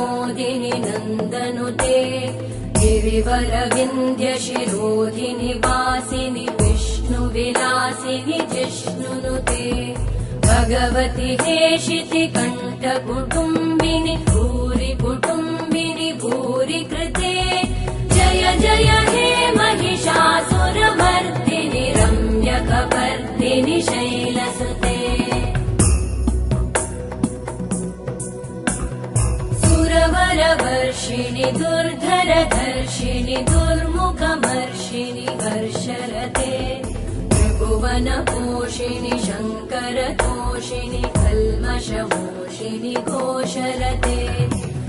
प्रमोदिनि नन्दनुते गिरिवरविन्द्यशिरोधिनि वासिनि विष्णुविलासिनि जिष्णुनुते भगवति हेशिति कण्ठकुटुम्बिनि भूरि कुटुम्बिनि भूरि कृते जय जय हे महिषासुरमर्दिनि रम्यकपर्दिनि शैलसुते सुरवरवर्षिणि दुर्धरधर्षिणि दुर्मुखमर्षिणि हर्षरते त्रिभुवनपोषिणि शङ्करतोषिणि कल्मषमोषिणि घोषरते